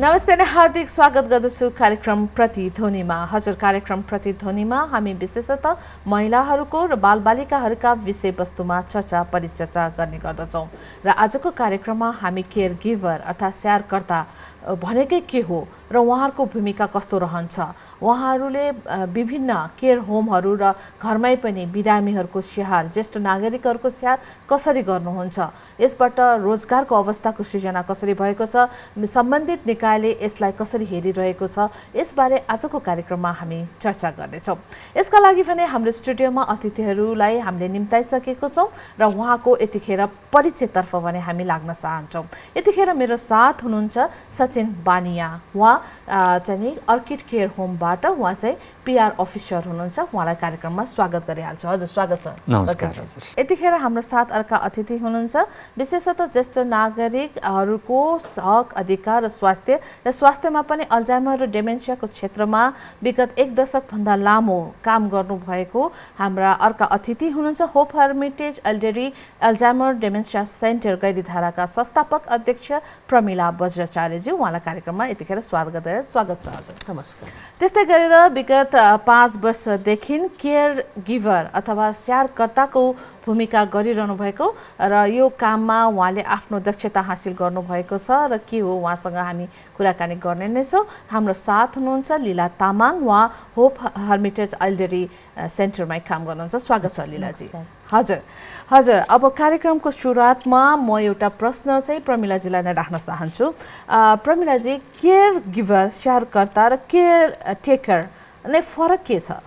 नमस्ते नै हार्दिक स्वागत गर्दछु कार्यक्रम प्रतिध्वनिमा। हजुर, कार्यक्रम प्रतिध्वनिमा हामी विशेषतः महिलाहरूको र बालबालिकाहरूका विषयवस्तुमा चर्चा परिचर्चा गर्ने गर्दछौँ र आजको कार्यक्रममा हामी केयर गिभर अर्थात् स्याहारकर्ता भनेकै के हो र उहाँहरूको भूमिका कस्तो रहन्छ, उहाँहरूले विभिन्न केयर होमहरू र घरमै पनि बिरामीहरूको स्याहार, ज्येष्ठ नागरिकहरूको स्याहार कसरी गर्नुहुन्छ, यसबाट रोजगारको अवस्थाको सृजना कसरी भएको छ, सम्बन्धित निकायले यसलाई कसरी हेरिरहेको छ, यसबारे आजको कार्यक्रममा हामी चर्चा गर्नेछौँ। यसका लागि भने हाम्रो स्टुडियोमा अतिथिहरूलाई हामीले निम्ताइसकेको छौँ र उहाँको यतिखेर परिचयतर्फ भने हामी लाग्न चाहन्छौँ। यतिखेर मेरो साथ हुनुहुन्छ सचिन बानिया, उहाँ चाहिँ अर्किड केयर होमबाट उहाँ चाहिँ PR अफिसर हुनुहुन्छ। उहाँलाई कार्यक्रममा स्वागत गरिहाल्छु। हजुर, स्वागत छ। नमस्कार हजुर। यतिखेर हाम्रो साथ अर्का अतिथि हुनुहुन्छ विशेषतः ज्येष्ठ नागरिकहरूको हक, अधिकार र स्वास्थ्यमा पनि अल्जाइमर र डेमेन्सियाको क्षेत्रमा विगत 1 दशकभन्दा लामो काम गर्नुभएको हाम्रा अर्का अतिथि हुनुहुन्छ hope hermitage elderly Alzheimer dementia centre गैरीधाराका संस्थापक अध्यक्ष प्रमिला बज्राचार्यजी। उहाँलाई कार्यक्रममा यतिखेर स्वागत छ। हजुर, नमस्कार। त्यस्तै गरेर विगत 5 वर्षदेखि केयर गिभर अथवा स्याहारकर्ताको भूमिका गरिरहनु भएको र यो काममा उहाँले आफ्नो दक्षता हासिल गर्नुभएको छ र के हो उहाँसँग हामी कुराकानी गर्ने नै छौँ। हाम्रो साथ हुनुहुन्छ लीला तामाङ, उहाँ होप हर्मिटेज एल्डरी सेन्टरमै काम गर्नुहुन्छ। स्वागत छ लीलाजी। हजुर, अब कार्यक्रमको सुरुवातमा म एउटा प्रश्न चाहिँ प्रमिलाजीलाई नै राख्न चाहन्छु। प्रमिलाजी, केयर गिभर स्याहारकर्ता र केयर टेकर नै फरक के छ?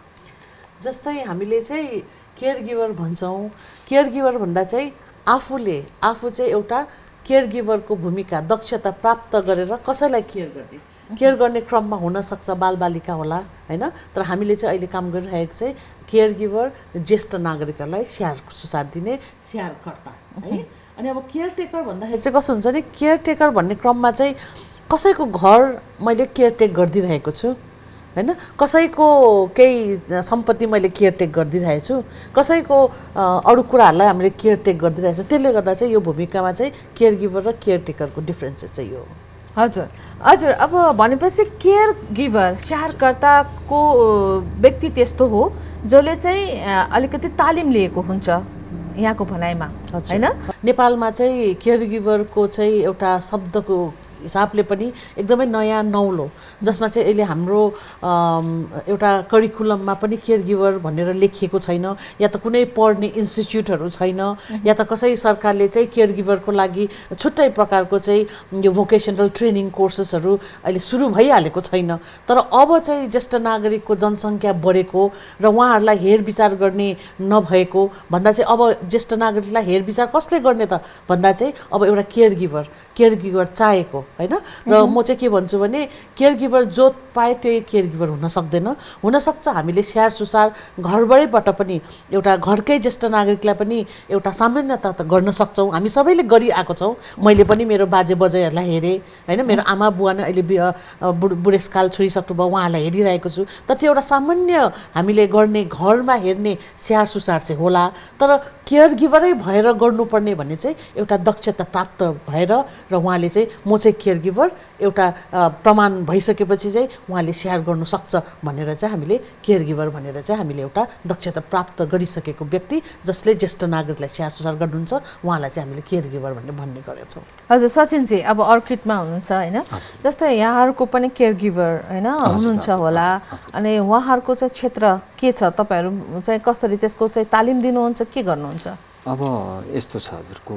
जस्तै हामीले चाहिँ केयर गिभर भन्छौँ, केयर गिभर भन्दा चाहिँ आफू चाहिँ एउटा केयर गिभरको भूमिका दक्षता प्राप्त गरेर कसैलाई केयर गर्ने क्रममा हुनसक्छ बालबालिका होला होइन, तर हामीले चाहिँ अहिले काम गरिरहेको चाहिँ केयर गिभर ज्येष्ठ नागरिकहरूलाई स्याहार सुसार दिने स्याहारकर्ता है। अनि अब केयर टेकर भन्दाखेरि चाहिँ कस्तो हुन्छ भने केयर टेकर भन्ने क्रममा चाहिँ कसैको घर मैले केयर टेक गरिदिरहेको छु होइन, कसैको केही सम्पत्ति मैले केयरटेक गरिदिरहेको छु, कसैको अरू कुराहरूलाई हामीले केयरटेक गरिदिरहेको छु। त्यसले गर्दा चाहिँ यो भूमिकामा चाहिँ केयर गिभर र केयर टेकरको डिफ्रेन्सेस चाहिँ यो हो। हजुर, अब भनेपछि केयर गिभर स्याहारकर्ताको व्यक्ति त्यस्तो हो जसले चाहिँ अलिकति तालिम लिएको हुन्छ यहाँको भनाइमा होइन। नेपालमा चाहिँ केयर गिभरको चाहिँ एउटा शब्दको हिसाबले पनि एकदमै नयाँ नौलो, जसमा चाहिँ अहिले हाम्रो एउटा करिकुलममा पनि केयर गिभर भनेर लेखिएको छैन, या त कुनै पढ्ने इन्स्टिच्युटहरू छैन, या त कसै सरकारले चाहिँ केयर गिभरको लागि छुट्टै प्रकारको चाहिँ यो भोकेसनल ट्रेनिङ कोर्सेसहरू अहिले सुरु भइहालेको छैन। तर अब चाहिँ ज्येष्ठ नागरिकको जनसङ्ख्या बढेको र उहाँहरूलाई हेरविचार गर्ने नभएको भन्दा चाहिँ अब ज्येष्ठ नागरिकलाई हेरविचार कसले गर्ने त भन्दा चाहिँ अब एउटा केयर गिभर चाहिएको होइन। र म चाहिँ के भन्छु भने केयर गिभर जो पाए त्यही केयर गिभर हुन सक्दैन। हुनसक्छ हामीले स्याहार सुसार घरबाटै पनि एउटा घरकै ज्येष्ठ नागरिकलाई पनि एउटा सामान्यता त गर्न सक्छौँ, हामी सबैले गरिआएको छौँ। मैले पनि मेरो बाजे बजैहरूलाई हेरेँ होइन, मेरो आमा बुवा नै अहिले बुढेसकाल छोडिसक्नुभयो, उहाँहरूलाई हेरिरहेको छु। तर त्यो एउटा सामान्य हामीले गर्ने घरमा हेर्ने स्याहार सुसार चाहिँ होला, तर केयर गिभरै भएर गर्नुपर्ने भन्ने चाहिँ एउटा दक्षता प्राप्त भएर र उहाँले चाहिँ म चाहिँ केयर गिभर एउटा प्रमाण भइसकेपछि चाहिँ उहाँले स्याहार गर्नु सक्छ भनेर चाहिँ हामीले केयर गिभर भनेर चाहिँ हामीले एउटा दक्षता प्राप्त गरिसकेको व्यक्ति जसले ज्येष्ठ नागरिकलाई स्याहार सुसार गर्नुहुन्छ उहाँलाई चाहिँ हामीले केयर गिभर भन्ने गरेका छौँ। हजुर, सचिनजी, अब अर्किडमा हुनुहुन्छ होइन, जस्तै यहाँहरूको पनि केयर गिभर होइन हुनुहुन्छ होला, अनि उहाँहरूको चाहिँ क्षेत्र के छ, तपाईँहरू चाहिँ कसरी त्यसको चाहिँ तालिम दिनुहुन्छ, के गर्नुहुन्छ? अब यस्तो छ हजुरको,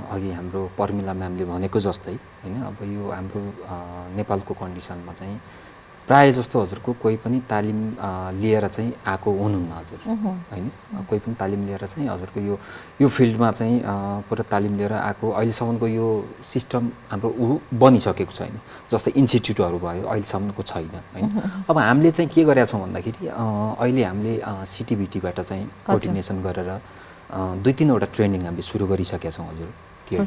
अघि हाम्रो पर्मिला म्यामले भनेको जस्तै होइन, अब यो हाम्रो नेपालको कन्डिसनमा चाहिँ प्रायः जस्तो हजुरको कोही पनि तालिम लिएर चाहिँ आएको हुनुहुन्न हजुर होइन, कोही पनि तालिम लिएर चाहिँ हजुरको यो फिल्डमा चाहिँ पुरा तालिम लिएर आएको अहिलेसम्मको यो सिस्टम हाम्रो बनिसकेको छैन। जस्तै इन्स्टिट्युटहरू भयो अहिलेसम्मको छैन होइन। अब हामीले चाहिँ के गरेका छौँ भन्दाखेरि अहिले हामीले CTBTबाट चाहिँ कोअर्डिनेसन गरेर 2-3वटा ट्रेनिङ हामीले सुरु गरिसकेका छौँ हजुर केयर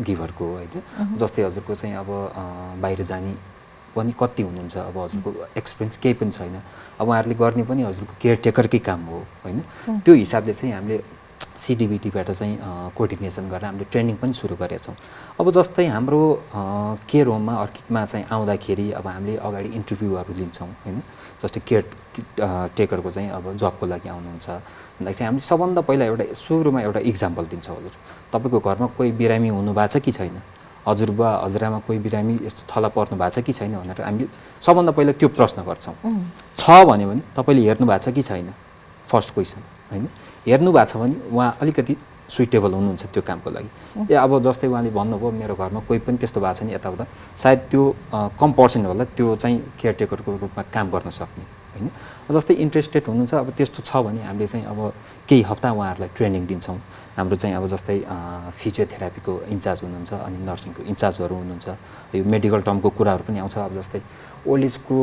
गिभरको होइन। जस्तै हजुरको चाहिँ अब बाहिर जाने पनि कति हुनुहुन्छ, अब हजुरको एक्सपिरियन्स केही पनि छैन, अब उहाँहरूले गर्ने पनि हजुरको केयर टेकरकै काम हो होइन। त्यो हिसाबले चाहिँ हामीले सिडिबिटीबाट चाहिँ कोअर्डिनेसन गरेर हामीले ट्रेनिङ पनि सुरु गरेका छौँ। अब जस्तै हाम्रो केयर होममा अर्किडमा चाहिँ आउँदाखेरि अब हामीले अगाडि इन्टरभ्यूहरू लिन्छौँ होइन, जस्तै केयर टेकरको चाहिँ अब जबको लागि आउनुहुन्छ भन्दाखेरि हामीले सबभन्दा पहिला एउटा सुरुमा एउटा इक्जाम्पल दिन्छौँ। हजुर तपाईँको घरमा कोही बिरामी हुनुभएको छ कि छैन, हजुरबुवा हजुरआमा कोही बिरामी यस्तो थला पर्नु भएको छ कि छैन भनेर हामी सबभन्दा पहिला त्यो प्रश्न गर्छौँ। छ भन्यो भने तपाईँले हेर्नु भएको छ कि छैन, फर्स्ट क्वेसन होइन। हेर्नु भएको छ भने उहाँ अलिकति सुइटेबल हुनुहुन्छ त्यो कामको लागि। अब जस्तै उहाँले भन्नुभयो मेरो घरमा कोही पनि त्यस्तो भएको छैन यताउता, सायद त्यो कम पर्सेन्ट होला त्यो चाहिँ केयरटेकरको रूपमा काम गर्न सक्ने होइन। जस्तै इन्ट्रेस्टेड हुनुहुन्छ अब त्यस्तो छ भने हामीले चाहिँ अब केही हप्ता उहाँहरूलाई ट्रेनिङ दिन्छौँ। हाम्रो चाहिँ अब जस्तै फिजियोथेरापीको इन्चार्ज हुनुहुन्छ अनि नर्सिङको इन्चार्जहरू हुनुहुन्छ। यो मेडिकल टर्मको कुराहरू पनि आउँछ। अब जस्तै ओल्ड एजको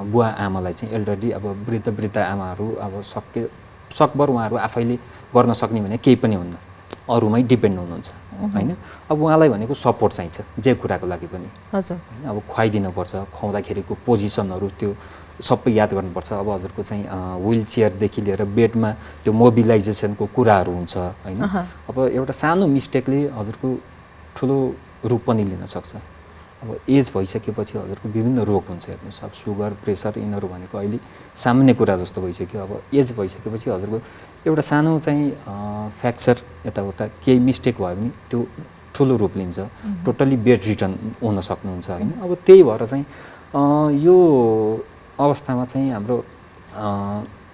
बुवा आमालाई चाहिँ एल्डरली अब वृद्ध आमाहरू अब सकभर उहाँहरू आफैले गर्न सक्ने भने केही पनि हुन्न, अरूमै डिपेन्ड हुनुहुन्छ होइन। अब उहाँलाई भनेको सपोर्ट चाहिन्छ जे कुराको लागि पनि हजुर होइन। अब खुवाइदिनुपर्छ, खुवाउँदाखेरिको पोजिसनहरू त्यो सबै याद गर्नुपर्छ। अब हजुरको चाहिँ व्हिल चेयरदेखि लिएर बेडमा त्यो मोबिलाइजेसनको कुराहरू हुन्छ होइन। अब एउटा सानो मिस्टेकले हजुरको ठुलो रूप पनि लिन सक्छ। अब एज भइसकेपछि हजुरको विभिन्न रोग हुन्छ हेर्नुहोस्, अब सुगर प्रेसर यिनीहरू भनेको अहिले सामान्य कुरा जस्तो भइसक्यो। अब एज भइसकेपछि हजुरको एउटा सानो चाहिँ फ्र्याक्चर यताउता केही मिस्टेक भयो भने त्यो ठुलो रूप लिन्छ, टोटल्ली बेड रिटर्न हुन सक्नुहुन्छ होइन। अब त्यही भएर चाहिँ यो अवस्थामा चाहिँ हाम्रो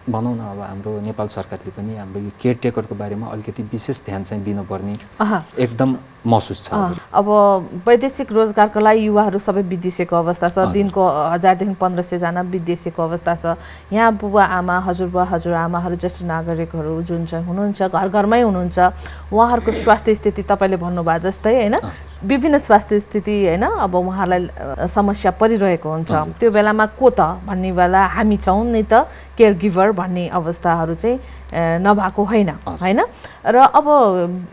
भनौँ न अब हाम्रो नेपाल सरकारले पनि हाम्रो यो केयरटेकरको बारेमा अलिकति विशेष ध्यान चाहिँ दिनुपर्ने एकदम महसुस छ। अब वैदेशिक रोजगारको लागि युवाहरू सबै विदेशीको अवस्था छ, दिनको 1000देखि 1500 जना विदेशीको अवस्था छ। यहाँ बुबा आमा हजुरबुवा हजुरआमाहरू ज्येष्ठ नागरिकहरू जुन चाहिँ हुनुहुन्छ घर घरमै हुनुहुन्छ, उहाँहरूको स्वास्थ्य स्थिति तपाईँले भन्नुभयो जस्तै होइन, विभिन्न स्वास्थ्य स्थिति होइन, अब उहाँहरूलाई समस्या परिरहेको हुन्छ। त्यो बेलामा को त भन्ने बेला हामी छौँ नि त केयर गिभर भन्ने अवस्थाहरू चाहिँ नभएको होइन होइन। र अब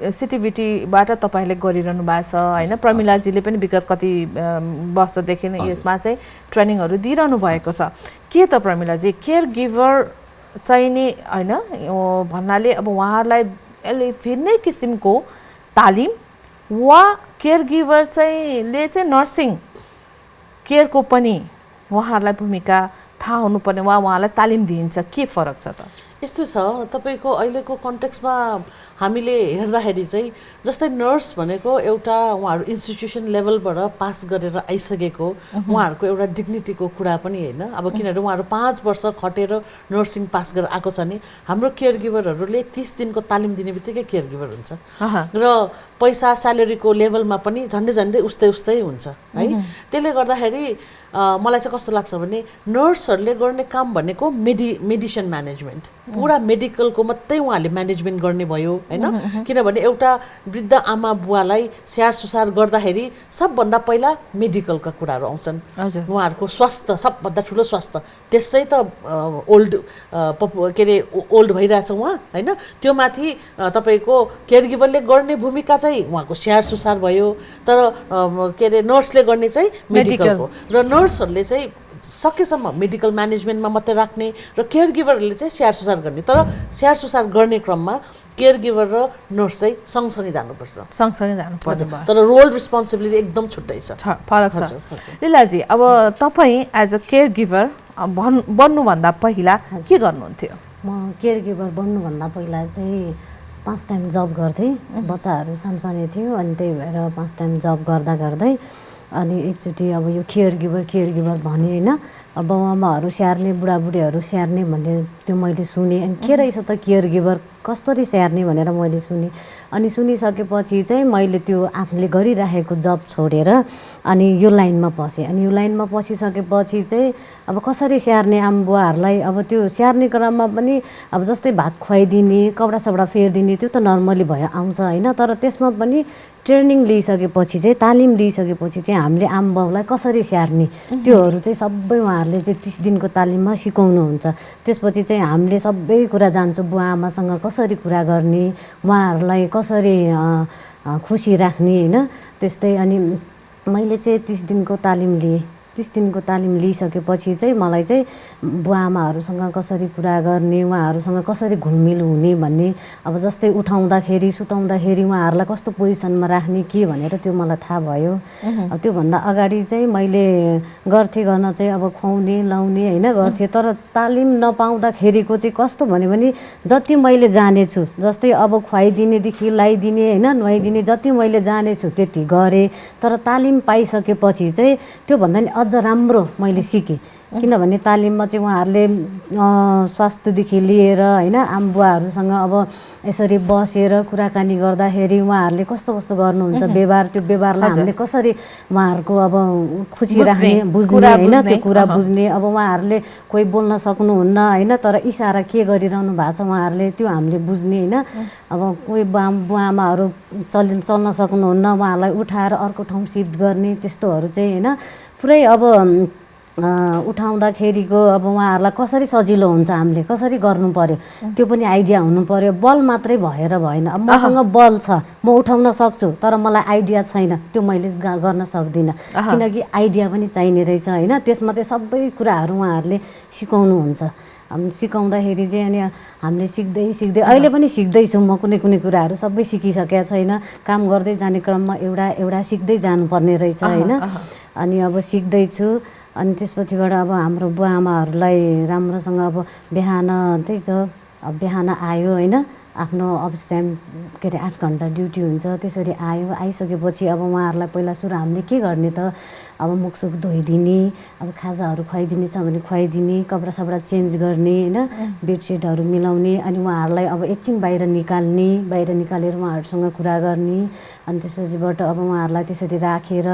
सिटिबिटीबाट तपाईँले गरिरहनु भएको छ होइन, प्रमिलाजीले पनि विगत कति वर्षदेखि यसमा चाहिँ ट्रेनिङहरू दिइरहनु भएको छ। के त प्रमिलाजी केयर गिभर चाहिँ नि होइन भन्नाले अब उहाँहरूलाई यसले भिन्नै किसिमको तालिम वा केयर गिभर चाहिँ नर्सिङ केयरको पनि उहाँहरूलाई भूमिका थाहा हुनुपर्ने वा उहाँलाई तालिम दिइन्छ, के फरक छ त? यस्तो छ तपाईँको अहिलेको कन्टेक्स्टमा हामीले हेर्दाखेरि चाहिँ जस्तै नर्स भनेको एउटा उहाँहरू इन्स्टिट्युसन लेभलबाट पास गरेर आइसकेको उहाँहरूको एउटा डिग्निटीको कुरा पनि होइन। अब किनभने उहाँहरू 5 वर्ष खटेर नर्सिङ पास गरेर आएको छ नि, हाम्रो केयर गिभरहरूले 30 दिनको तालिम दिने बित्तिकै केयर गिभर हुन्छ र पैसा स्यालेरीको लेभलमा पनि झन्डै उस्तै हुन्छ है। त्यसले गर्दाखेरि मलाई चाहिँ कस्तो लाग्छ भने नर्सहरूले गर्ने काम भनेको मेडिसिन म्यानेजमेन्ट, पुरा मेडिकलको मात्रै उहाँहरूले म्यानेजमेन्ट गर्ने भयो होइन। किनभने एउटा वृद्ध आमा बुवालाई स्याहार सुसार गर्दाखेरि सबभन्दा पहिला मेडिकलका कुराहरू आउँछन्। उहाँहरूको स्वास्थ्य सबभन्दा ठुलो स्वास्थ्य, त्यसै त ओल्ड भइरहेछ उहाँ होइन। त्यो माथि तपाईँको केयर गिभरले गर्ने भूमिका चाहिँ उहाँको स्याहार सुसार भयो, तर नर्सले गर्ने चाहिँ मेडिकलको, र नर्सहरूले चाहिँ सकेसम्म मेडिकल म्यानेजमेन्टमा मात्रै राख्ने र केयर गिभरहरूले चाहिँ स्याहार सुसार गर्ने। तर स्याहार सुसार गर्ने क्रममा केयर गिभर र नर्स चाहिँ सँगसँगै जानुपर्छ, सँगसँगै जानुपर्छ। तर रोल रेस्पोन्सिबिलिटी एकदम छुट्टै छ, फरक छ। लीलाजी अब तपाईँ एज अ केयर गिभर बन्नुभन्दा पहिला के गर्नुहुन्थ्यो? म केयर गिभर बन्नुभन्दा पहिला चाहिँ 5 टाइम जब गर्थेँ, बच्चाहरू सानसानो थियो अनि त्यही भएर 5 टाइम जब गर्दै अनि एकचोटि अब यो केयर गिभर भने होइन, बाबुआमाहरू स्याहार्ने बुढाबुढीहरू स्याहार्ने भन्ने त्यो मैले सुनेँ। अनि के रहेछ त केयर गिभर, कसरी स्याहार्ने भनेर मैले सुनेँ। अनि सुनिसकेपछि चाहिँ मैले त्यो आफूले गरिराखेको जब छोडेर अनि यो लाइनमा पसेँ। अनि यो लाइनमा पसिसकेपछि चाहिँ अब कसरी स्याहार्ने आमाबुवाहरूलाई, अब त्यो स्याहार्ने क्रममा पनि अब जस्तै भात खुवाइदिने, कपडासपडा फेरिदिने त्यो त नर्मली भयो आउँछ होइन। तर त्यसमा पनि ट्रेनिङ लिइसकेपछि चाहिँ तालिम लिइसकेपछि चाहिँ हामीले आमाबाउलाई कसरी स्याहार्ने त्योहरू चाहिँ सबै उहाँहरूले चाहिँ 30 दिनको तालिममा सिकाउनुहुन्छ। त्यसपछि चाहिँ हामीले सबै कुरा जान्छौँ, बुवा आमासँग कसरी कुरा गर्ने, उहाँहरूलाई कसरी खुसी राख्ने होइन, त्यस्तै। अनि मैले चाहिँ 30 दिनको तालिम लिएँ 30 दिनको तालिम लिइसकेपछि चाहिँ मलाई चाहिँ बुवा आमाहरूसँग कसरी कुरा गर्ने, उहाँहरूसँग कसरी घुलमिल हुने भन्ने, अब जस्तै उठाउँदाखेरि सुताउँदाखेरि उहाँहरूलाई कस्तो पोजिसनमा राख्ने के भनेर त्यो मलाई थाहा भयो। अब त्योभन्दा अगाडि चाहिँ मैले गर्न चाहिँ अब खुवाउने लाउने होइन गर्थेँ, तर तालिम नपाउँदाखेरिको चाहिँ कस्तो भन्यो भने जति मैले जानेछु, जस्तै अब खुवाइदिनेदेखि लाइदिने होइन नुहाइदिने जति मैले जानेछु त्यति गरेँ, तर तालिम पाइसकेपछि चाहिँ त्योभन्दा नि अझ राम्रो मैले सिकेँ। किनभने तालिममा चाहिँ उहाँहरूले स्वास्थ्यदेखि लिएर होइन आमाबुवाहरूसँग अब यसरी बसेर कुराकानी गर्दाखेरि उहाँहरूले कस्तो कस्तो गर्नुहुन्छ व्यवहार, त्यो व्यवहारलाई हामीले कसरी उहाँहरूको अब खुसी राख्ने बुझ्ने होइन त्यो कुरा बुझ्ने। अब उहाँहरूले कोही बोल्न सक्नुहुन्न होइन, तर इसारा के गरिरहनु भएको छ उहाँहरूले त्यो हामीले बुझ्ने होइन। अब कोही बुवा आमाहरू चल्न सक्नुहुन्न, उहाँहरूलाई उठाएर अर्को ठाउँ सिफ्ट गर्ने त्यस्तोहरू चाहिँ होइन पुरै अब उठाउँदाखेरिको अब उहाँहरूलाई कसरी सजिलो हुन्छ हामीले कसरी गर्नु पर्यो त्यो पनि आइडिया हुनु पर्यो। बल मात्रै भएर भएन। अब मसँग बल छ, म उठाउन सक्छु, तर मलाई आइडिया छैन, त्यो मैले गर्न सक्दिनँ, किनकि आइडिया पनि चाहिने रहेछ होइन। त्यसमा चाहिँ सबै कुराहरू उहाँहरूले सिकाउनुहुन्छ। सिकाउँदाखेरि चाहिँ अनि हामीले सिक्दै अहिले पनि सिक्दैछु म, कुनै कुनै कुराहरू सबै सिकिसकेका छैन। काम गर्दै जाने क्रममा एउटा सिक्दै जानुपर्ने रहेछ होइन। अनि अब सिक्दैछु। अनि त्यसपछिबाट अब हाम्रो बुवा आमाहरूलाई राम्रोसँग अब बिहान त्यही त अब बिहान आयो होइन, आफ्नो अफिस टाइम के अरे 8 घन्टा ड्युटी हुन्छ, त्यसरी आयो। आइसकेपछि अब उहाँहरूलाई पहिला सुरु हामीले के गर्ने त अब मुखसुख धोइदिने, अब खाजाहरू खुवाइदिने छ भने खुवाइदिने, कपडा चेन्ज गर्ने होइन, बेडसिटहरू मिलाउने, अनि उहाँहरूलाई अब एकछिन बाहिर निकालेर उहाँहरूसँग कुरा गर्ने। अनि त्यसपछिबाट अब उहाँहरूलाई त्यसरी राखेर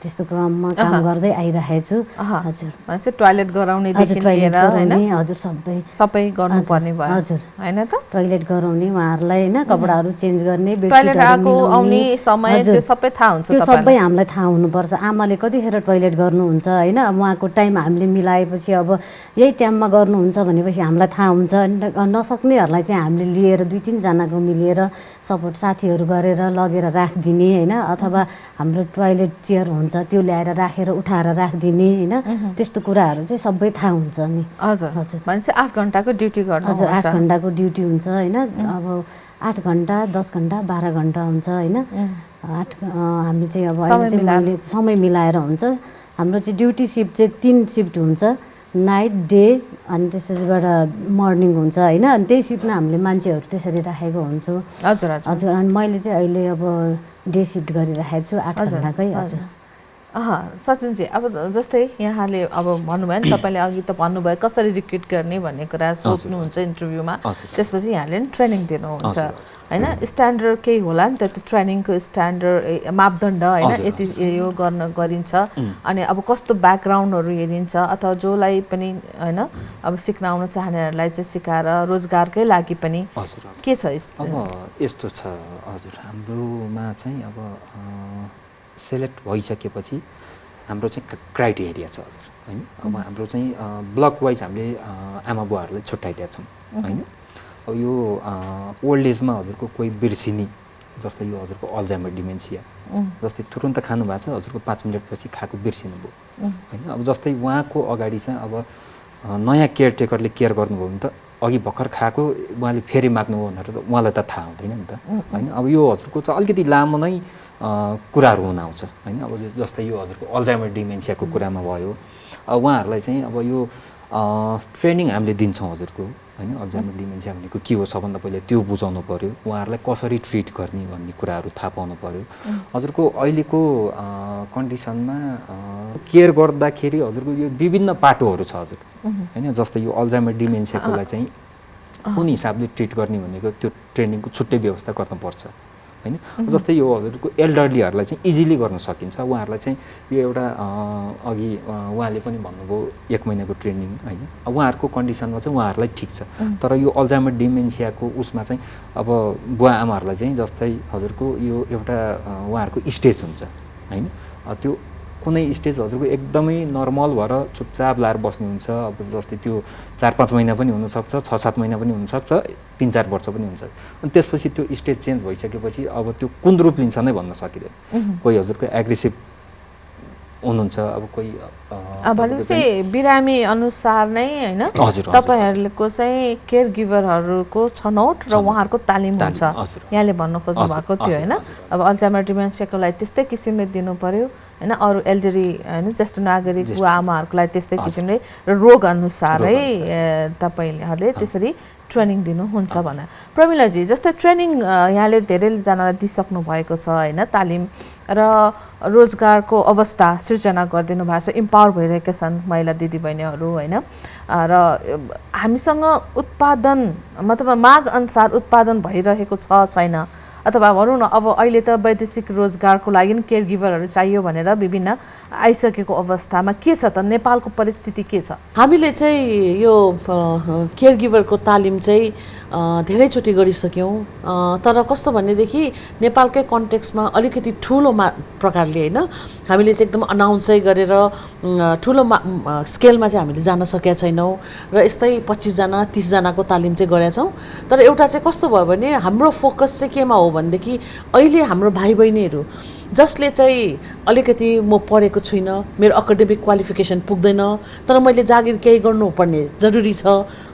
त्यस्तो क्रममा काम गर्दै आइरहेको छु। हजुर मान्छे टोयलेट गराउनेदेखि लिएर हैन हजुर सबै गर्नुपर्ने भयो हजुर हैन त। टोयलेट गराउने उहाँहरूलाई होइन, कपडाहरू चेन्ज गर्ने, टोयलेट आएको आउने समय त्यो सबै थाहा हुन्छ त्यो सबै हामीलाई थाहा हुनुपर्छ। आमाले कतिखेर टोयलेट गर्नुहुन्छ होइन, उहाँको टाइम हामीले मिलाएपछि अब यही टाइममा गर्नुहुन्छ भनेपछि हामीलाई थाहा हुन्छ। नसक्नेहरूलाई चाहिँ हामीले लिएर 2-3 जनाको मिलेर सपोर्ट साथीहरू गरेर लगेर राखिदिने होइन, अथवा हाम्रो टोयलेट चेयर हुन्छ त्यो ल्याएर राखेर उठाएर राखिदिने होइन, त्यस्तो कुराहरू चाहिँ सबै थाहा हुन्छ नि। हजुर हजुर मान्छे 8 घन्टाको ड्युटी गर्नु हजुर 8 घन्टाको ड्युटी हुन्छ होइन। अब 8 घन्टा 10 घन्टा 12 घन्टा हुन्छ होइन। हामी चाहिँ अब अहिले चाहिँ मैले समय मिलाएर हुन्छ। हाम्रो चाहिँ ड्युटी सिफ्ट चाहिँ 3 सिफ्ट हुन्छ, नाइट डे अनि त्यसैबाट मर्निङ हुन्छ होइन। अनि त्यही सिफ्टमा हामीले मान्छेहरू त्यसरी राखेको हुन्छु। हजुर हजुर अनि मैले चाहिँ अहिले अब डे सिफ्ट गरिराखेको छु 8 घन्टाकै। हजुर सचिनजी अब जस्तै यहाँले अब भन्नुभयो नि, तपाईँले अघि त भन्नुभयो कसरी रिक्रुट गर्ने भन्ने कुरा सोच्नुहुन्छ इन्टरभ्यूमा, त्यसपछि यहाँले नि ट्रेनिङ दिनुहुन्छ होइन। स्ट्यान्डर्ड केही होला नि त, त्यो ट्रेनिङको स्ट्यान्डर्ड मापदण्ड होइन, यति यो गरिन्छ। अनि अब कस्तो ब्याकग्राउन्डहरू हेरिन्छ, अथवा जसलाई पनि होइन अब सिक्न आउन चाहनेहरूलाई चाहिँ सिकाएर रोजगारकै लागि पनि के छ? अब यस्तो छ हजुर, हाम्रोमा चाहिँ अब सेलेक्ट भइसकेपछि हाम्रो चाहिँ क्राइटेरिया छ हजुर होइन। अब हाम्रो चाहिँ ब्लक वाइज हामीले आमा बुवाहरूलाई छुट्याइदिएका छौँ होइन। अब यो ओल्ड एजमा हजुरको कोही बिर्सिने, जस्तै यो हजुरको अल्जाइमर डिमेन्सिया, जस्तै तुरुन्त खानु भएको छ हजुरको 5 मिनटपछि खाएको बिर्सिनु भयो होइन। अब जस्तै उहाँको अगाडि चाहिँ अब नयाँ केयरटेकरले केयर गर्नुभयो भने त अघि भर्खर खाएको उहाँले फेरि माग्नुभयो भनेर त उहाँलाई त थाहा हुँदैन नि त होइन। अब यो हजुरको चाहिँ अलिकति लामो नै कुराहरू हुन आउँछ होइन। अब जस्तै यो हजुरको अल्जाइमर डिमेन्सियाको कुरामा भयो, उहाँहरूलाई चाहिँ अब यो ट्रेनिङ हामीले दिन्छौँ हजुरको होइन। अल्जाइमर डिमेन्सिया भनेको के हो सबभन्दा पहिले त्यो बुझाउनु पऱ्यो, उहाँहरूलाई कसरी ट्रिट गर्ने भन्ने कुराहरू थाहा पाउनु पऱ्यो। हजुरको अहिलेको कन्डिसनमा केयर गर्दाखेरि हजुरको यो विभिन्न पाटोहरू छ हजुर होइन। जस्तै यो अल्जाइमर डिमेन्सियाकोलाई चाहिँ कुन हिसाबले ट्रिट गर्ने भनेको त्यो ट्रेनिङको छुट्टै व्यवस्था गर्नुपर्छ होइन। जस्तै यो हजुरको एल्डरलीहरूलाई चाहिँ इजिली गर्न सकिन्छ। उहाँहरूलाई चाहिँ यो एउटा अघि उहाँले पनि भन्नुभयो 1 महिनाको ट्रेनिङ होइन। उहाँहरूको कन्डिसनमा चाहिँ उहाँहरूलाई ठिक छ, तर यो अल्जाइमर डिमेन्सियाको उसमा चाहिँ अब बुवा आमाहरूलाई चाहिँ जस्तै हजुरको यो एउटा उहाँहरूको स्टेज हुन्छ होइन। त्यो कुनै स्टेज हजुरको एकदमै नर्मल भएर चुपचाप लाएर बस्ने हुन्छ। अब जस्तै त्यो 4-5 महिना पनि हुनसक्छ, 6-7 महिना पनि हुनसक्छ, 3-4 वर्ष पनि हुन्छ। अनि त्यसपछि त्यो स्टेज चेन्ज भइसकेपछि अब त्यो कुन रूप लिन्छ नै भन्न सकिँदैन। कोही हजुरको एग्रेसिभ हुनुहुन्छ अब कोही भनेपछि बिरामी अनुसार नै होइन हजुर, तपाईँहरूको चाहिँ केयर गिभरहरूको छनौट र उहाँहरूको तालिम हुन्छ यहाँले भन्नु खोज्नु भएको थियो होइन अब अल्जाइमर डिमेन्सियाको लागि त्यस्तै किसिमले दिनु पर्यो होइन अरू एल्डरी होइन ज्येष्ठ नागरिक बुवा आमाहरूको लागि त्यस्तै किसिमले र रोग अनुसारै तपाईँहरूले त्यसरी ट्रेनिङ दिनुहुन्छ भनेर प्रमिलाजी जस्तै ट्रेनिङ यहाँले धेरैजनालाई दिइसक्नु भएको छ होइन तालिम र रोजगारको अवस्था सृजना गरिदिनु भएको छ इम्पावर भइरहेका छन् महिला दिदीबहिनीहरू होइन र हामीसँग उत्पादन मतलब माग अनुसार उत्पादन भइरहेको छ छैन अथवा भनौँ न अब अहिले त वैदेशिक रोजगारको लागि केयर गिभरहरू चाहियो भनेर विभिन्न आइसकेको अवस्थामा के छ त नेपालको परिस्थिति के छ हामीले चाहिँ यो केयर गिभरको तालिम चाहिँ धेरैचोटि गरिसक्यौँ तर कस्तो भनेदेखि नेपालकै कन्टेक्स्टमा अलिकति ठुलो प्रकारले होइन हामीले चाहिँ एकदम अनाउन्सै गरेर ठुलो स्केलमा चाहिँ हामीले जान सकेका छैनौँ र यस्तै 25जना 30जनाको तालिम चाहिँ गरेका छौँ तर एउटा चाहिँ कस्तो भयो भने हाम्रो फोकस चाहिँ केमा हो भनेदेखि अहिले हाम्रो भाइ बहिनीहरू जसले चाहिँ अलिकति म पढेको छुइनँ मेरो एकाडेमिक क्वालिफिकेसन पुग्दैन तर मैले जागिर केही गर्नुपर्ने जरुरी छ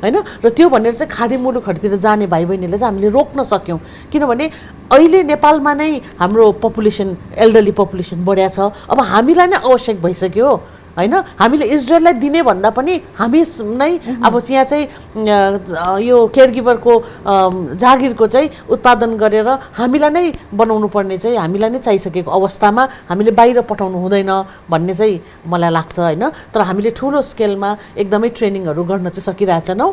होइन र त्यो भनेर चाहिँ खाडी मुलुकहरूतिर जाने भाइ बहिनीलाई चाहिँ हामीले रोक्न सक्यौँ किनभने अहिले नेपालमा नै हाम्रो पपुलेसन एल्डरली पपुलेसन बढ्या छ अब हामीलाई नै आवश्यक भइसक्यो होइन हामीले इजरायललाई दिने भन्दा पनि हामी नै अब यहाँ चाहिँ यो केयर गिभरको जागिरको चाहिँ उत्पादन गरेर हामीलाई नै बनाउनु पर्ने चाहिँ हामीलाई नै चाहिसकेको अवस्थामा हामीले बाहिर पठाउनु हुँदैन भन्ने चाहिँ मलाई लाग्छ होइन तर हामीले ठुलो स्केलमा एकदमै ट्रेनिङहरू गर्न चाहिँ सकिरहेछौँ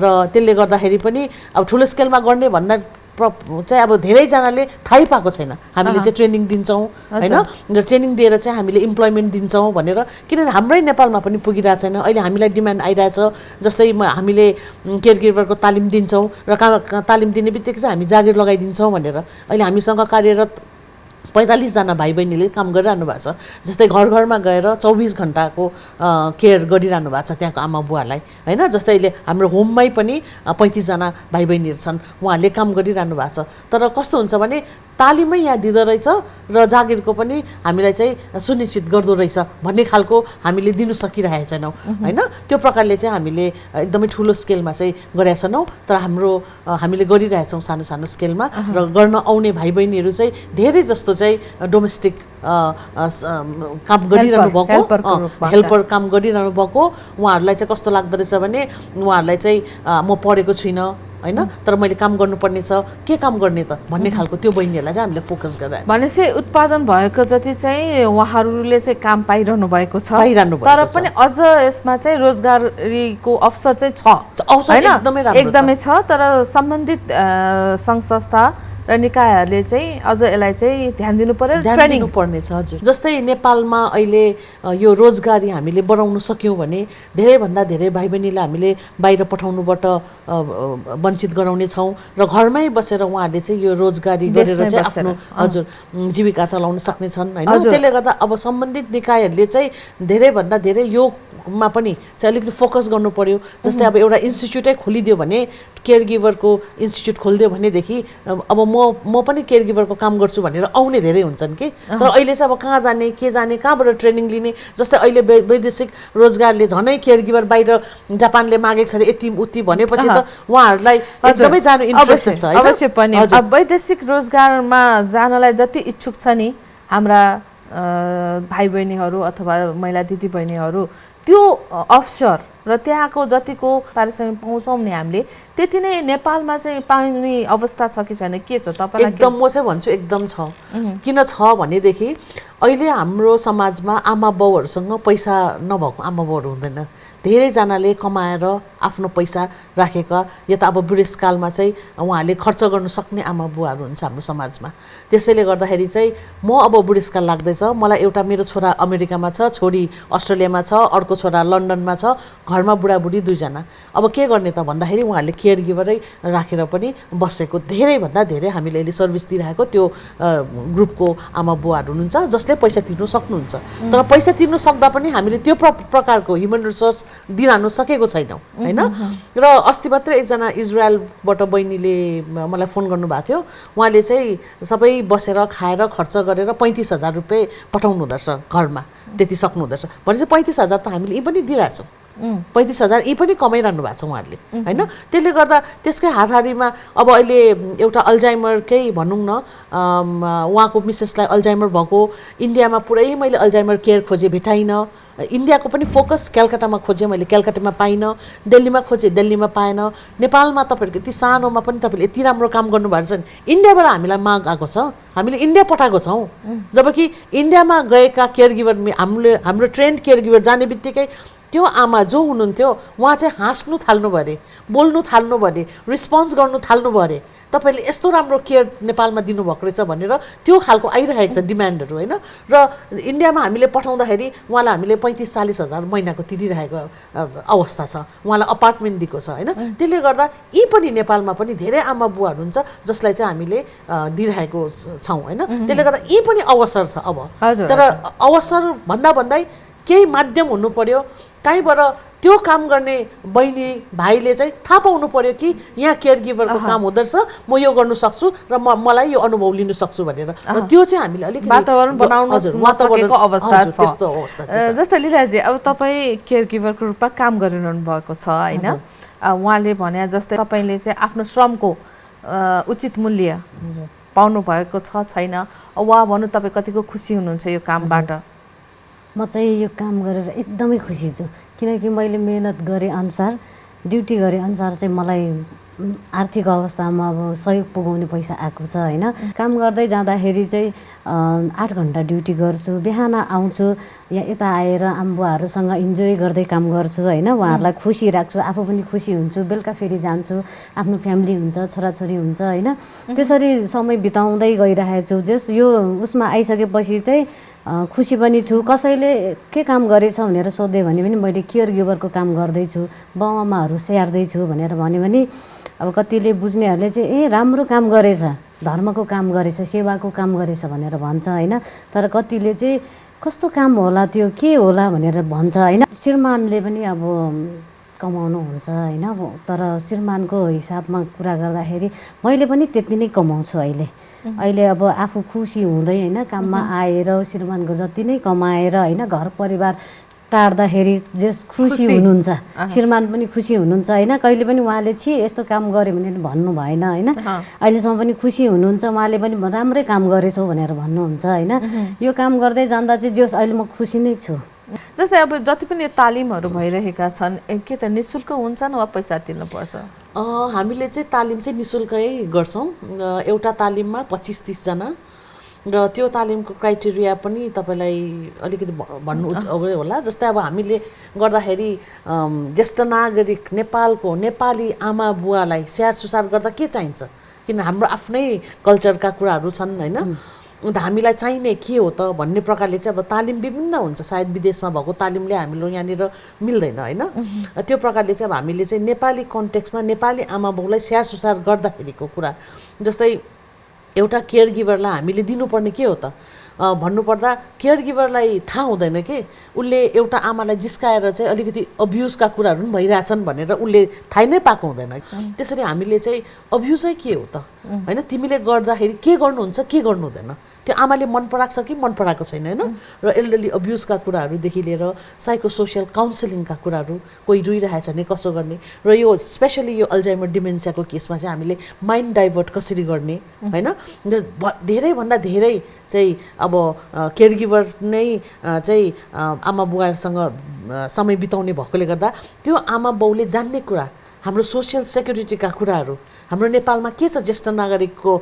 र त्यसले गर्दाखेरि पनि अब ठुलो स्केलमा गर्ने भन्दा चाहिँ अब धेरैजनाले थाहै पाएको छैन हामीले चाहिँ ट्रेनिङ दिन्छौँ होइन र ट्रेनिङ दिएर चाहिँ हामीले इम्प्लोइमेन्ट दिन्छौँ भनेर किनभने हाम्रै नेपालमा पनि पुगिरहेको छैन अहिले हामीलाई डिमान्ड आइरहेछ जस्तै हामीले केयर गिभरको तालिम दिन्छौँ र तालिम दिने बित्तिकै चाहिँ हामी जागिर लगाइदिन्छौँ भनेर अहिले हामीसँग कार्यरत 45जना भाइ बहिनीले काम गरिरहनु भएको छ जस्तै घर घरमा गएर 24 घण्टाको केयर गरिरहनु भएको छ त्यहाँको आमा बुवालाई होइन जस्तै अहिले हाम्रो होममै पनि 35जना भाइ बहिनीहरू छन् उहाँहरूले काम गरिरहनु भएको छ तर कस्तो हुन्छ भने तालिमै यहाँ दिँदो रहेछ र जागिरको पनि हामीलाई चाहिँ सुनिश्चित गर्दो रहेछ भन्ने खालको हामीले दिनु सकिरहेका छैनौँ होइन त्यो प्रकारले चाहिँ हामीले एकदमै ठुलो स्केलमा चाहिँ गरेका छैनौँ तर हामीले गरिरहेछौँ सानो सानो स्केलमा र गर्न आउने भाइ बहिनीहरू चाहिँ धेरै जस्तो चाहिँ डोमेस्टिक काम गरिरहनु भएको हेल्पर काम गरिरहनु भएको उहाँहरूलाई चाहिँ कस्तो लाग्दो रहेछ भने उहाँहरूलाई चाहिँ म पढेको छुइनँ होइन तर मैले काम गर्नुपर्ने छ के काम गर्ने त भन्ने खालको त्यो बहिनीहरूलाई चाहिँ हामीले फोकस गरिरहेको भनेपछि उत्पादन भएको जति चाहिँ उहाँहरूले चाहिँ काम पाइरहनु भएको छ तर पनि अझ यसमा चाहिँ रोजगारीको अवसर चाहिँ छ एकदमै छ तर सम्बन्धित सङ्घ संस्था र निकायहरूले चाहिँ अझ यसलाई चाहिँ ध्यान दिनु पर्यो ट्रेनिङ दिनुपर्नेछ हजुर जस्तै नेपालमा अहिले यो रोजगारी हामीले बढाउन सक्यौँ भने धेरैभन्दा धेरै भाइ बहिनीलाई हामीले बाहिर पठाउनुबाट वञ्चित गराउने छौँ र घरमै बसेर उहाँहरूले चाहिँ यो रोजगारी गरेर चाहिँ आफ्नो हजुर जीविका चलाउन सक्ने छन् होइन त्यसले गर्दा अब सम्बन्धित निकायहरूले चाहिँ धेरैभन्दा धेरै योमा पनि चाहिँ अलिकति फोकस गर्नु पर्यो जस्तै अब एउटा इन्स्टिच्युटै खोलिदियो भने केयर गिभरको इन्स्टिच्युट खोलिदियो भनेदेखि अब म पनि केयर गिभरको काम गर्छु भनेर आउने धेरै हुन्छन् कि तर अहिले चाहिँ अब कहाँ जाने के जाने कहाँबाट ट्रेनिङ लिने जस्तै अहिले वैदेशिक रोजगारले झनै केयर गिभर बाहिर जापानले मागेको छ अरे यति उति भनेपछि त उहाँहरूलाई एकदमै जानु इन्ट्रेस्ट छ अवश्य पनि अब वैदेशिक रोजगारमा जानलाई जति इच्छुक छ नि हाम्रा भाइ बहिनीहरू अथवा महिला दिदी बहिनीहरू त्यो अवसर र त्यहाँको जतिको पारिश्रमिक पाउँछौँ नि हामीले त्यति नै नेपालमा चाहिँ पाउने अवस्था छ कि छैन के छ तपाईलाई एकदम म चाहिँ भन्छु एकदम छ किन छ भनेदेखि अहिले हाम्रो समाजमा आमा बाउहरूसँग पैसा नभएको आमा बाउहरू हुँदैन धेरैजनाले कमाएर आफ्नो पैसा राखेका या त अब बुढेसकालमा चाहिँ उहाँहरूले खर्च गर्न सक्ने आमा बुवाहरू हुन्छ हाम्रो समाजमा त्यसैले गर्दाखेरि चाहिँ म अब बुढेसकाल लाग्दैछ मलाई एउटा मेरो छोरा अमेरिकामा छ छोरी अस्ट्रेलियामा छ अर्को छोरा लन्डनमा छ घरमा बुढाबुढी 2जना अब के गर्ने त भन्दाखेरि उहाँहरूले केयर गिभरै राखेर पनि बसेको धेरैभन्दा धेरै हामीले अहिले सर्भिस दिइरहेको त्यो ग्रुपको आमा बुवाहरू हुनुहुन्छ जसले पैसा तिर्नु सक्नुहुन्छ। तर पैसा तिर्नु सक्दा पनि हामीले त्यो प्रकारको ह्युमन रिसोर्स दिइरहनु सकेको छैनौँ होइन। र अस्ति मात्रै एकजना इजरायलबाट बहिनीले मलाई फोन गर्नुभएको थियो। उहाँले चाहिँ सबै बसेर खाएर खर्च गरेर 35,000 रुपियाँ पठाउनु हुँदछ घरमा, त्यति सक्नु हुँदछ भनेपछि 35,000 त हामीले यी पनि दिइरहेछौँ। 35,000 यी पनि कमाइरहनु भएको छ उहाँहरूले होइन। त्यसले गर्दा त्यसकै हातहारीमा अब अहिले एउटा अल्जाइमरकै भनौँ न, उहाँको मिसेसलाई अल्जाइमर भएको, इन्डियामा पुरै मैले अल्जाइमर केयर खोजेँ भेटाइनँ। इन्डियाको पनि फोकस कलकत्तामा खोजेँ मैले, कलकत्तामा पाइनँ। दिल्लीमा खोजेँ, दिल्लीमा पाएन। नेपालमा तपाईँहरूको यति सानोमा पनि तपाईँले यति राम्रो काम गर्नुभएको छ नि। इन्डियाबाट हामीलाई माग आएको छ, हामीले इन्डिया पठाएको छौँ। जबकि इन्डियामा गएका केयर गिभर हाम्रो ट्रेन्ड केयर गिभर जाने बित्तिकै त्यो आमा जो हुनुहुन्थ्यो उहाँ चाहिँ हाँस्नु थाल्नुभयो अरे, बोल्नु थाल्नुभयो अरे, रिस्पोन्स गर्नु थाल्नुभयो अरे, तपाईँले यस्तो राम्रो केयर नेपालमा दिनुभएको रहेछ भनेर त्यो खालको आइरहेको छ डिमान्डहरू होइन। र इन्डियामा हामीले पठाउँदाखेरि उहाँलाई हामीले 35-40 हजार महिनाको तिरिरहेको अवस्था छ, उहाँलाई अपार्टमेन्ट दिएको छ होइन। त्यसले गर्दा यी पनि नेपालमा पनि धेरै आमा बुवाहरू हुन्छ जसलाई चाहिँ हामीले दिइरहेको छौँ होइन। त्यसले गर्दा यी पनि अवसर छ अब। तर अवसर भन्दै केही माध्यम हुनु पर्यो, कहीँबाट त्यो काम गर्ने बहिनी भाइले चाहिँ थाहा पाउनु पर्यो कि यहाँ केयर गिभरको काम हुँदछ, म यो गर्नु सक्छु र मलाई यो अनुभव लिनु सक्छु भनेर। र त्यो चाहिँ हामीले अलिकति वातावरण बनाउन नसकेको अवस्था छ। त्यस्तो अवस्था छ। जस्तै लीलाजी, अब तपाईँ केयर गिभरको रूपमा काम गरिरहनु भएको छ होइन। उहाँले भने जस्तै तपाईँले चाहिँ आफ्नो श्रमको उचित मूल्य पाउनु भएको छ छैन, वा भन्नु तपाईँ कतिको खुसी हुनुहुन्छ यो कामबाट? म चाहिँ यो काम गरेर एकदमै खुसी छु, किनकि मैले मेहनत गरे अनुसार, ड्युटी गरे अनुसार चाहिँ मलाई आर्थिक अवस्थामा अब सहयोग पुगाउने पैसा आएको छ होइन। काम गर्दै जाँदाखेरि चाहिँ 8 घन्टा ड्युटी गर्छु, बिहान आउँछु, यहाँ यता आएर आमाबुवाहरूसँग इन्जोय गर्दै काम गर्छु होइन। उहाँहरूलाई खुसी राख्छु, आफू पनि खुसी हुन्छु, बेलुका फेरि जान्छु, आफ्नो फ्यामिली हुन्छ, छोराछोरी हुन्छ होइन। त्यसरी समय बिताउँदै गइरहेको छु। जस यो उसमा आइसकेपछि चाहिँ खुसी पनि छु। कसैले के काम गरेछ भनेर सोध्यो भने पनि मैले केयर गिभरको काम गर्दैछु, बाउआमाहरू स्याहार्दैछु भनेर भन्यो भने अब कतिले बुझ्नेहरूले चाहिँ राम्रो काम गरेछ, धर्मको काम गरेछ, सेवाको काम गरेछ भनेर भन्छ होइन। तर कतिले चाहिँ कस्तो काम होला त्यो, के होला भनेर भन्छ होइन। श्रीमानले पनि अब कमाउनुहुन्छ होइन, तर श्रीमानको हिसाबमा कुरा गर्दाखेरि मैले पनि त्यति नै कमाउँछु अहिले। अब आफू खुसी हुँदै होइन, काममा आएर श्रीमानको जति नै कमाएर होइन, घर परिवार टार्दाखेरि जस खुसी हुनुहुन्छ, श्रीमान पनि खुसी हुनुहुन्छ होइन। कहिले पनि उहाँले यस्तो काम गऱ्यो भने भन्नु भएन होइन। अहिलेसम्म पनि खुसी हुनुहुन्छ, उहाँले पनि राम्रै काम गरेछौ भनेर भन्नुहुन्छ होइन। यो काम गर्दै जाँदा चाहिँ जस अहिले म खुसी नै छु। जस्तै अब जति पनि तालिमहरू भइरहेका छन्, के त निःशुल्क हुन्छन् वा पैसा तिर्नुपर्छ? हामीले चाहिँ तालिम चाहिँ निःशुल्कै गर्छौँ। एउटा तालिममा 25-30 जना, र त्यो तालिमको क्राइटेरिया पनि तपाईँलाई अलिकति भन्नु होला। जस्तै अब हामीले गर्दाखेरि ज्येष्ठ नागरिक नेपालको नेपाली आमा बुवालाई स्याहार सुसार गर्दा के चाहिन्छ, किन हाम्रो आफ्नै कल्चरका कुराहरू छन् होइन। अन्त हामीलाई चाहिने के हो त भन्ने प्रकारले चाहिँ अब तालिम विभिन्न हुन्छ। सायद विदेशमा भएको तालिमले हाम्रो यहाँनिर मिल्दैन होइन। त्यो प्रकारले चाहिँ अब हामीले चाहिँ नेपाली कन्टेक्स्टमा नेपाली आमा बाउलाई स्याहार सुसार गर्दाखेरिको कुरा, जस्तै एउटा केयर गिभरलाई हामीले दिनुपर्ने के हो त भन्नुपर्दा, केयर गिभरलाई थाहा हुँदैन कि उसले एउटा आमालाई जिस्काएर चाहिँ अलिकति अब्युजका कुराहरू पनि भइरहेछन् भनेर उसले थाहै नै पाएको हुँदैन। त्यसरी हामीले चाहिँ अब्युजै के हो त होइन, तिमीले गर्दाखेरि के गर्नुहुन्छ के गर्नु हुँदैन, त्यो आमाले मन पराएको छ कि मन पराएको छैन होइन। र एल्डरली अब्युजका कुराहरूदेखि लिएर साइको सोसियल काउन्सिलिङका कुराहरू, कोही रुइरहेछ भने कसो गर्ने, र यो स्पेसली यो अल्जाइमर डिमेन्सियाको केसमा चाहिँ हामीले माइन्ड डाइभर्ट कसरी गर्ने होइन। धेरैभन्दा धेरै चाहिँ अब केयर गिभर नै चाहिँ आमा बुवासँग समय बिताउने भएकोले गर्दा त्यो आमा बाउले जान्ने कुरा, हाम्रो सोसियल सेक्युरिटीका कुराहरू, हाम्रो नेपालमा के छ ज्येष्ठ नागरिकको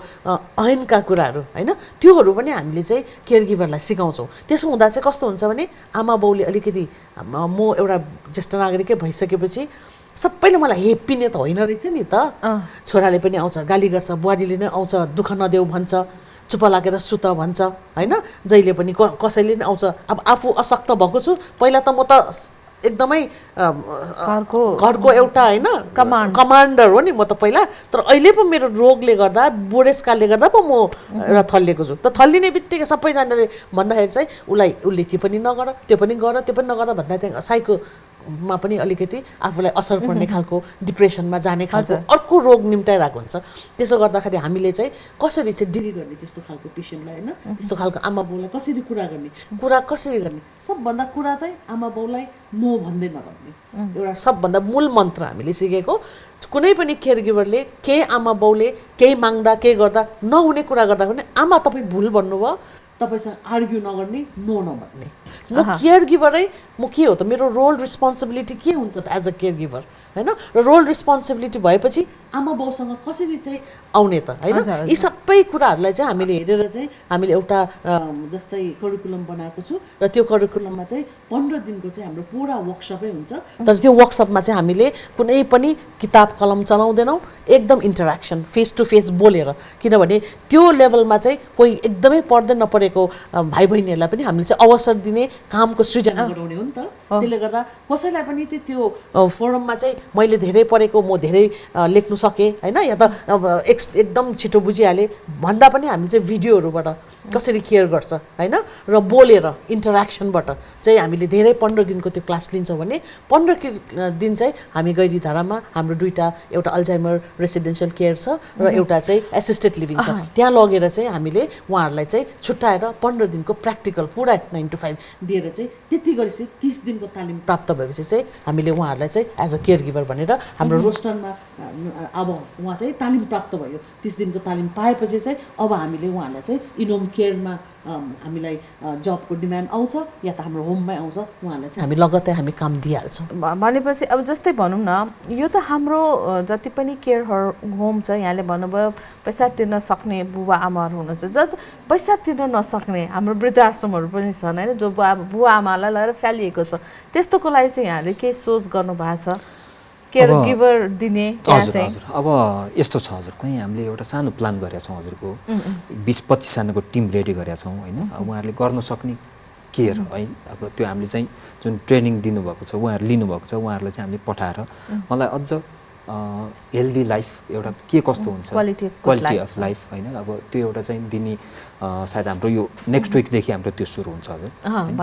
ऐनका कुराहरू होइन, त्योहरू पनि हामीले चाहिँ केयर गिभरलाई सिकाउँछौँ। त्यसो हुँदा चाहिँ कस्तो हुन्छ भने आमा बाउले अलिकति म एउटा ज्येष्ठ नागरिकै भइसकेपछि सबैले मलाई हेप्पिने त होइन रहेछ नि त। छोराले पनि आउँछ गाली गर्छ, बुहारीले नै आउँछ दुःख नदेऊ भन्छ, चुप लागेर सुत भन्छ होइन। जहिले पनि कसैले पनि आउँछ। अब आफू अशक्त भएको छु, पहिला त म त एकदमै घरको एउटा होइन कमान्डर हो नि म त पहिला, तर अहिले पो मेरो रोगले गर्दा बुढेसकालले गर्दा पो म एउटा थल्लिएको छु। त थल्लिने बित्तिकै सबैजनाले भन्दाखेरि चाहिँ उसले त्यो पनि नगर त्यो पनि नगर भन्दा त्यहाँ साइकोमा पनि अलिकति आफूलाई असर पर्ने खालको डिप्रेसनमा जाने खालको अर्को रोग निम्ताइरहेको हुन्छ। त्यसो गर्दाखेरि हामीले चाहिँ कसरी चाहिँ डिल गर्ने त्यस्तो खालको पेसेन्टलाई होइन, त्यस्तो खालको आमा बाउलाई कसरी कुरा कसरी गर्ने, सबभन्दा कुरा चाहिँ आमा बाउलाई नो भन्दै नगर्ने एउटा सबभन्दा मूल मन्त्र हामीले सिकेको। कुनै पनि केयर गिभरले केही आमा बाउले केही माग्दा केही गर्दा नहुने कुरा गर्दा पनि आमा तपाईँ भुल भन्नुभयो, तपाईँसँग आर्ग्यु नगर्ने, नो नभन्ने। म केयर गिभरै म के हो त, मेरो रोल रिस्पोन्सिबिलिटी के हुन्छ त एज अ केयर गिभर होइन, र रोल रिस्पोन्सिबिलिटी भएपछि आमा बाउसँग कसरी चाहिँ आउने त होइन। यी सबै कुराहरूलाई चाहिँ हामीले हेरेर चाहिँ हामीले एउटा जस्तै करिकुलम बनाएको छु, र त्यो करिकुलममा चाहिँ 15 दिनको चाहिँ हाम्रो पुरा वर्कसपै हुन्छ। तर त्यो वर्कसपमा चाहिँ हामीले कुनै पनि किताब कलम चलाउँदैनौँ, एकदम इन्टरेक्सन फेस टु फेस बोलेर, किनभने त्यो लेभलमा चाहिँ कोही एकदमै पढ्दै नपढेको भाइ बहिनीहरूलाई पनि हामीले चाहिँ अवसर दिने कामको सृजना गराउने हो नि त। त्यसले गर्दा कसैलाई पनि त्यो फोरममा चाहिँ मैले धेरै पढेको, म धेरै लेख्नु सकेँ होइन, या त एकदम छिटो बुझिहालेँ भन्दा पनि हामी चाहिँ भिडियोहरूबाट कसरी केयर गर्छ होइन, र बोलेर इन्टरेक्सनबाट चाहिँ हामीले धेरै 15 दिनको त्यो क्लास लिन्छौँ भने 15 दिन चाहिँ हामी गैरीधारामा हाम्रो एउटा अल्जाइमर रेसिडेन्सियल केयर छ र एउटा चाहिँ एसिस्टेड लिभिङ छ, त्यहाँ लगेर चाहिँ हामीले उहाँहरूलाई चाहिँ छुट्याएर 15 दिनको प्र्याक्टिकल पुरा 9 to 5 दिएर चाहिँ त्यति गरेपछि 30 दिनको तालिम प्राप्त भएपछि चाहिँ हामीले उहाँहरूलाई चाहिँ एज अ केयर गिभर भनेर हाम्रो रोस्टरमा अब उहाँ चाहिँ तालिम प्राप्त भयो। 30 दिनको तालिम पाएपछि चाहिँ अब हामीले उहाँहरूलाई चाहिँ इनोम केयरमा हामीलाई जबको डिमान्ड आउँछ या त हाम्रो होममै आउँछ, उहाँहरूलाई चाहिँ हामी लगत्तै हामी काम दिइहाल्छौँ। भनेपछि अब जस्तै भनौँ न, यो त हाम्रो जति पनि केयर होम छ, यहाँले भन्नुभयो पैसा तिर्न सक्ने बुबा आमाहरू हुनुहुन्छ, पैसा तिर्न नसक्ने हाम्रो वृद्धाश्रमहरू पनि छन् होइन, जो बुबा आमालाई लगेर फ्यालिएको छ, त्यस्तोको लागि चाहिँ यहाँले केही सोच गर्नु भएको छ केयर गिभर दिने? हजुर अब यस्तो छ हजुर, कहीँ हामीले एउटा सानो प्लान गरेका छौँ हजुरको 20-25 जनाको टिम रेडी गरेका छौँ होइन। अब उहाँहरूले गर्न सक्ने केयर है, अब त्यो हामीले चाहिँ जुन ट्रेनिङ दिनुभएको छ, उहाँहरू लिनुभएको छ, उहाँहरूलाई चाहिँ हामीले पठाएर मलाई अझ हेल्दी लाइफ एउटा के कस्तो हुन्छ, क्वालिटी अफ लाइफ होइन, अब त्यो एउटा चाहिँ दिने सायद हाम्रो यो नेक्स्ट विकदेखि हाम्रो त्यो सुरु हुन्छ हजुर।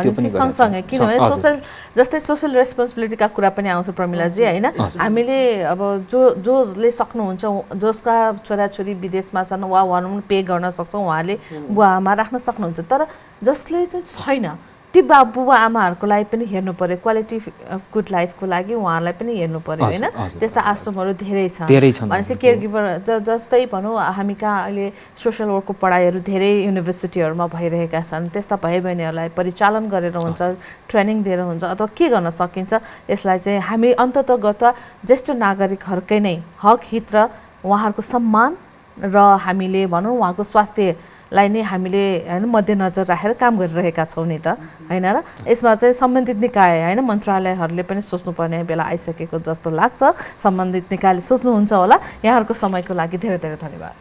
त्यो पनि सँगसँगै, किनभने जस्तै सोसल रेस्पोन्सिबिलिटीका कुरा पनि आउँछ प्रमिलाजी होइन। हामीले अब जसले सक्नुहुन्छ, जसका छोराछोरी विदेशमा छन् वा भनौँ पे गर्न सक्छ, उहाँले बुवा आमा राख्न सक्नुहुन्छ, तर जसले चाहिँ छैन ती बुबा आमाहरूको लागि पनि हेर्नु पर्यो, क्वालिटी अफ गुड लाइफको लागि उहाँहरूलाई पनि हेर्नु पर्यो होइन। त्यस्ता आश्रमहरू धेरै छन् भनेपछि केयर गिभर जस्तै भनौँ हामी कहाँ अहिले सोसियल वर्कको पढाइहरू धेरै युनिभर्सिटीहरूमा भइरहेका छन्, त्यस्ता भाइ बहिनीहरूलाई परिचालन गरेर हुन्छ, ट्रेनिङ दिएर हुन्छ, अथवा के गर्न सकिन्छ, यसलाई चाहिँ हामी अन्ततगत ज्येष्ठ नागरिकहरूकै नै हक हित र उहाँहरूको सम्मान र हामीले भनौँ उहाँको स्वास्थ्यलाई नै हामीले होइन मध्यनजर राखेर काम गरिरहेका छौँ नि त होइन। र यसमा चाहिँ सम्बन्धित निकाय होइन मन्त्रालयहरूले पनि सोच्नुपर्ने बेला आइसकेको जस्तो लाग्छ। सम्बन्धित निकायले सोच्नुहुन्छ होला। यहाँहरूको समयको लागि धेरै धेरै धन्यवाद।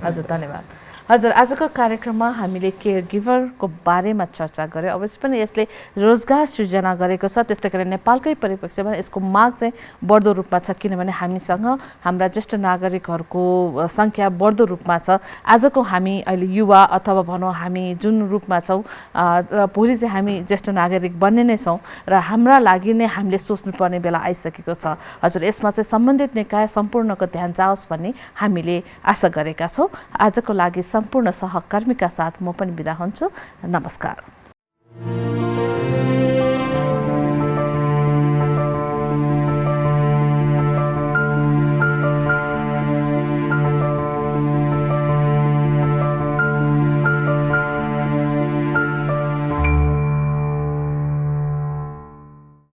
हजुर धन्यवाद। हजुर, आजको कार्यक्रममा हामीले केयर गिभरको बारेमा चर्चा गऱ्यौँ। अवश्य पनि यसले रोजगार सृजना गरेको छ, त्यस्तै गरी नेपालकै परिप्रेक्ष्यमा यसको माग चाहिँ बढ्दो रूपमा छ, किनभने हामीसँग हाम्रा ज्येष्ठ नागरिकहरूको सङ्ख्या बढ्दो रूपमा छ। आजको हामी अहिले युवा अथवा भनौँ हामी जुन रूपमा छौँ र भोलि चाहिँ हामी ज्येष्ठ नागरिक बन्ने नै छौँ र हाम्रा लागि नै हामीले सोच्नुपर्ने बेला आइसकेको छ। हजुर, यसमा चाहिँ सम्बन्धित निकाय सम्पूर्णको ध्यान जाओस् भन्ने हामीले आशा गरेका छौँ। आजको लागि सम्पूर्ण सहकर्मीका साथ म पनि बिदा हुन्छु। नमस्कार।